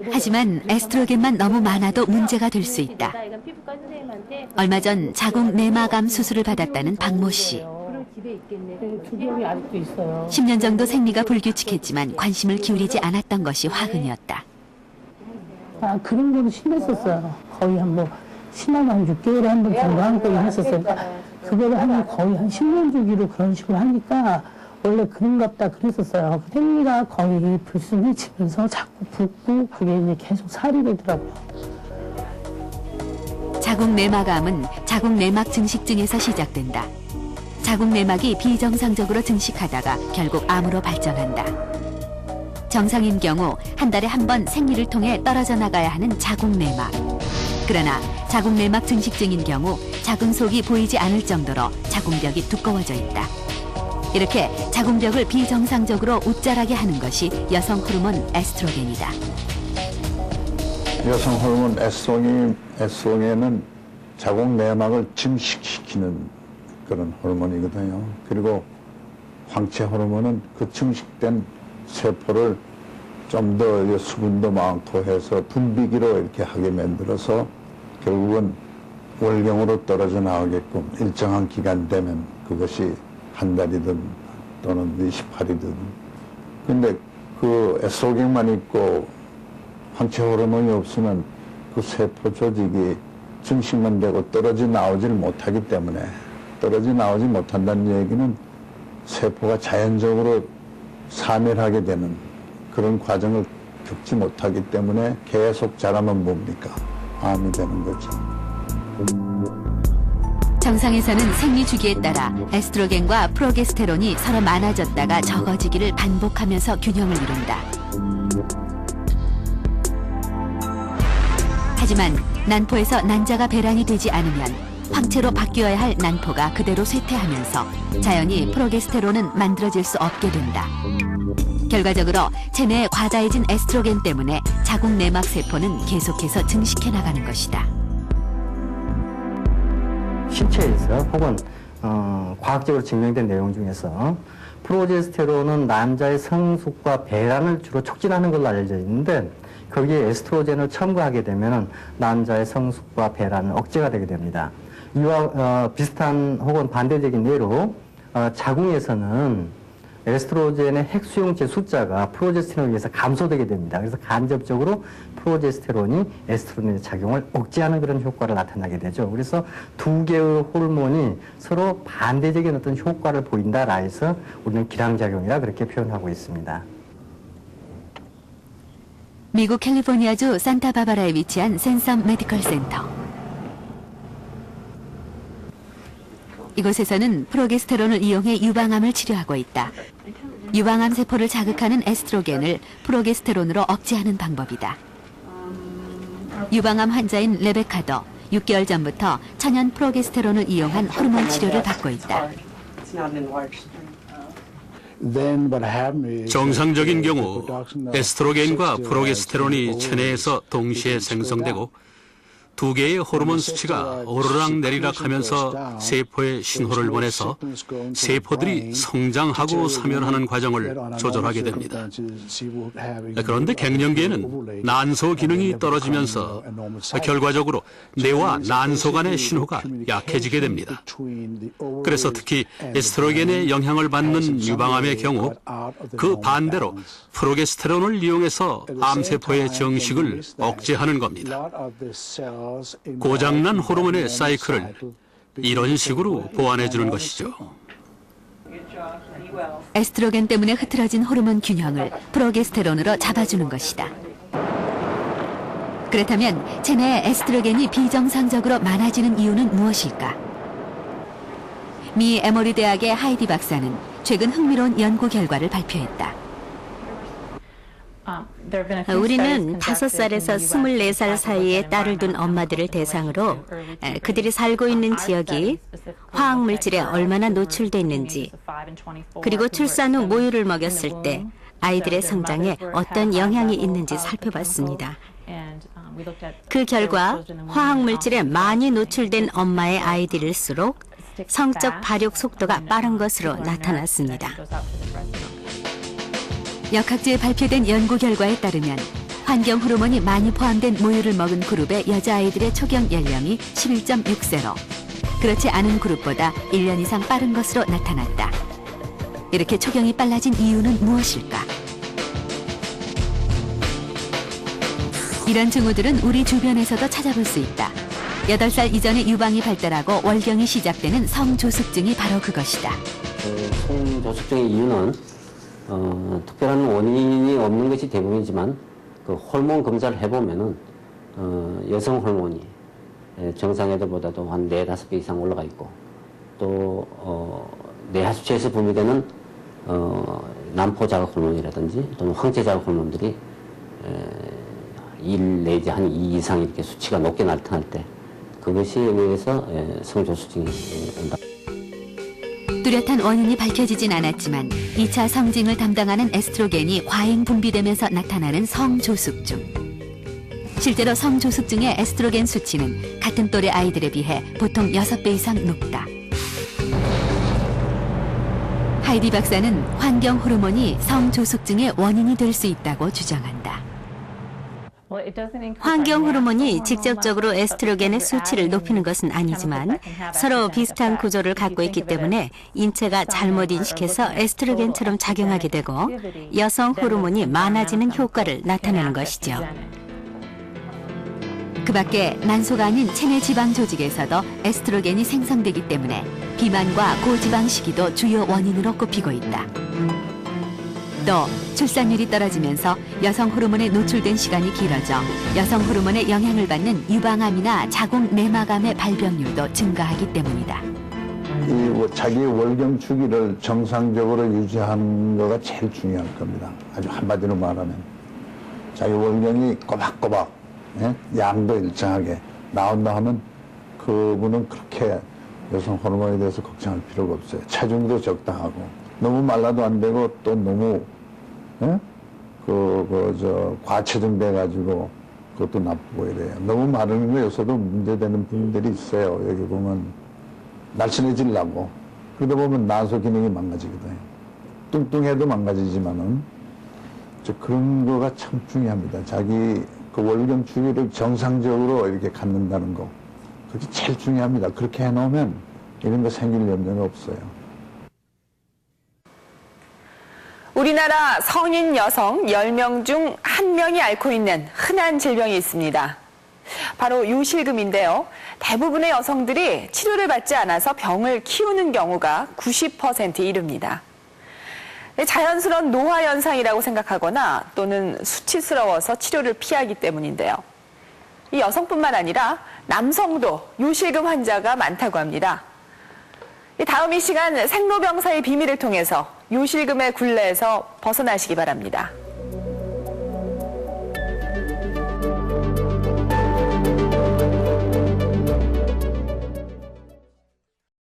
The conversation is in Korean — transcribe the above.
하지만 에스트로겐만 너무 많아도 문제가 될 수 있다. 얼마 전 자궁 내막암 수술을 받았다는 박모 씨. 주병이 아직도 있어요. 10년 정도 생리가 불규칙했지만 관심을 기울이지 않았던 것이 화근이었다. 아, 그런 거는 심했었어요. 거의 심하면 한 6개월에 한 번 정도 한 거긴 했었어요. 그거를 거의 한 10년 주기로 그런 식으로 하니까 원래 그런갑다 그랬었어요. 생리가 거의 불순해지면서 자꾸 붓고 그게 이제 계속 살이 되더라고요. 자궁 내막암은 자궁 내막 증식증에서 시작된다. 자궁 내막이 비정상적으로 증식하다가 결국 암으로 발전한다. 정상인 경우 한 달에 한 번 생리를 통해 떨어져 나가야 하는 자궁 내막. 그러나 자궁 내막 증식증인 경우 자궁 속이 보이지 않을 정도로 자궁벽이 두꺼워져 있다. 이렇게 자궁벽을 비정상적으로 웃자라게 하는 것이 여성 호르몬 에스트로겐이다. 여성 호르몬 에스트로겐은 자궁 내막을 증식시키는 그런 호르몬이거든요. 그리고 황체 호르몬은 그 증식된 세포를 좀 더 수분도 많고 해서 분비기로 이렇게 하게 만들어서 결국은 월경으로 떨어져 나오게끔 일정한 기간 되면 그것이 한 달이든 또는 28이든. 근데 그 에스트로겐만 있고 황체 호르몬이 없으면 그 세포 조직이 증식만 되고 떨어져 나오질 못하기 때문에, 떨어져 나오지 못한다는 얘기는 세포가 자연적으로 사멸하게 되는 그런 과정을 겪지 못하기 때문에 계속 자라면 뭡니까? 암이 되는 거죠. 정상에서는 생리 주기에 따라 에스트로겐과 프로게스테론이 서로 많아졌다가 적어지기를 반복하면서 균형을 이룬다. 하지만 난포에서 난자가 배란이 되지 않으면 황체로 바뀌어야 할 난포가 그대로 쇠퇴하면서 자연히 프로게스테론은 만들어질 수 없게 된다. 결과적으로 체내에 과다해진 에스트로겐 때문에 자궁 내막 세포는 계속해서 증식해 나가는 것이다. 신체에서 혹은 과학적으로 증명된 내용 중에서 프로제스테론은 남자의 성숙과 배란을 주로 촉진하는 걸로 알려져 있는데 거기에 에스트로겐을 첨가하게 되면 남자의 성숙과 배란은 억제가 되게 됩니다. 이와 비슷한 혹은 반대적인 예로 자궁에서는 에스트로겐의 핵수용체 숫자가 프로제스테론에 의해서 감소되게 됩니다. 그래서 간접적으로 프로제스테론이 에스트로겐의 작용을 억제하는 그런 효과를 나타나게 되죠. 그래서 두 개의 호르몬이 서로 반대적인 어떤 효과를 보인다라 해서 우리는 기량작용이라 그렇게 표현하고 있습니다. 미국 캘리포니아주 산타바바라에 위치한 센섬 메디컬 센터. 이곳에서는 프로게스테론을 이용해 유방암을 치료하고 있다. 유방암 세포를 자극하는 에스트로겐을 프로게스테론으로 억제하는 방법이다. 유방암 환자인 레베카도 6개월 전부터 천연 프로게스테론을 이용한 호르몬 치료를 받고 있다. 정상적인 경우 에스트로겐과 프로게스테론이 체내에서 동시에 생성되고 두 개의 호르몬 수치가 오르락 내리락 하면서 세포에 신호를 보내서 세포들이 성장하고 사멸하는 과정을 조절하게 됩니다. 그런데 갱년기에는 난소 기능이 떨어지면서 결과적으로 뇌와 난소 간의 신호가 약해지게 됩니다. 그래서 특히 에스트로겐의 영향을 받는 유방암의 경우 그 반대로 프로게스테론을 이용해서 암세포의 정식을 억제하는 겁니다. 고장난 호르몬의 사이클을 이런 식으로 보완해주는 것이죠. 에스트로겐 때문에 흐트러진 호르몬 균형을 프로게스테론으로 잡아주는 것이다. 그렇다면 체내에 에스트로겐이 비정상적으로 많아지는 이유는 무엇일까? 미 에모리 대학의 하이디 박사는 최근 흥미로운 연구 결과를 발표했다. 우리는 5살에서 24살 사이에 딸을 둔 엄마들을 대상으로 그들이 살고 있는 지역이 화학물질에 얼마나 노출됐는지, 그리고 출산 후 모유를 먹였을 때 아이들의 성장에 어떤 영향이 있는지 살펴봤습니다. 그 결과 화학물질에 많이 노출된 엄마의 아이들일수록 성적 발육 속도가 빠른 것으로 나타났습니다. 역학제에 발표된 연구 결과에 따르면 환경 호르몬이 많이 포함된 모유를 먹은 그룹의 여자아이들의 초경 연령이 11.6세로 그렇지 않은 그룹보다 1년 이상 빠른 것으로 나타났다. 이렇게 초경이 빨라진 이유는 무엇일까? 이런 징후들은 우리 주변에서도 찾아볼 수 있다. 8살 이전에 유방이 발달하고 월경이 시작되는 성조숙증이 바로 그것이다. 성조숙증의 이유는 특별한 원인이 없는 것이 대부분이지만 그 호르몬 검사를 해보면은 여성 호르몬이 정상 애들보다도 한 4-5배 이상 올라가 있고 또 뇌하수체에서 분비되는 난포 자극 호르몬이라든지 또는 황체 자극 호르몬들이 1 내지 한 2 이상 이렇게 수치가 높게 나타날 때 그것이 의해서 성조숙증이 온다. 뚜렷한 원인이 밝혀지진 않았지만 2차 성징을 담당하는 에스트로겐이 과잉 분비되면서 나타나는 성조숙증. 실제로 성조숙증의 에스트로겐 수치는 같은 또래 아이들에 비해 보통 6배 이상 높다. 하이디 박사는 환경 호르몬이 성조숙증의 원인이 될 수 있다고 주장한다. 환경 호르몬이 직접적으로 에스트로겐의 수치를 높이는 것은 아니지만 서로 비슷한 구조를 갖고 있기 때문에 인체가 잘못 인식해서 에스트로겐처럼 작용하게 되고 여성 호르몬이 많아지는 효과를 나타내는 것이죠. 그 밖에 난소가 아닌 체내 지방 조직에서도 에스트로겐이 생성되기 때문에 비만과 고지방 식이도 주요 원인으로 꼽히고 있다. 또 출산율이 떨어지면서 여성 호르몬에 노출된 시간이 길어져 여성 호르몬의 영향을 받는 유방암이나 자궁 내막암의 발병률도 증가하기 때문이다. 자기 월경 주기를 정상적으로 유지하는 거가 제일 중요할 겁니다. 아주 한마디로 말하면 자기 월경이 꼬박꼬박 양도 일정하게 나온다 하면 그분은 그렇게 여성 호르몬에 대해서 걱정할 필요가 없어요. 체중도 적당하고 너무 말라도 안 되고 또 너무 과체중 돼가지고 그것도 나쁘고 이래요. 너무 마른 거여서도 문제되는 분들이 있어요. 여기 보면 날씬해지려고 그러다 보면 난소 기능이 망가지거든요. 뚱뚱해도 망가지지만은 그런 거가 참 중요합니다. 자기 그 월경 주기를 정상적으로 이렇게 갖는다는 거 그게 제일 중요합니다. 그렇게 해놓으면 이런 거 생길 염려가 없어요. 우리나라 성인 여성 10명 중 1명이 앓고 있는 흔한 질병이 있습니다. 바로 요실금인데요. 대부분의 여성들이 치료를 받지 않아서 병을 키우는 경우가 90%에 이릅니다. 자연스러운 노화 현상이라고 생각하거나 또는 수치스러워서 치료를 피하기 때문인데요. 이 여성뿐만 아니라 남성도 요실금 환자가 많다고 합니다. 다음 이 시간 생로병사의 비밀을 통해서 요실금의 굴레에서 벗어나시기 바랍니다.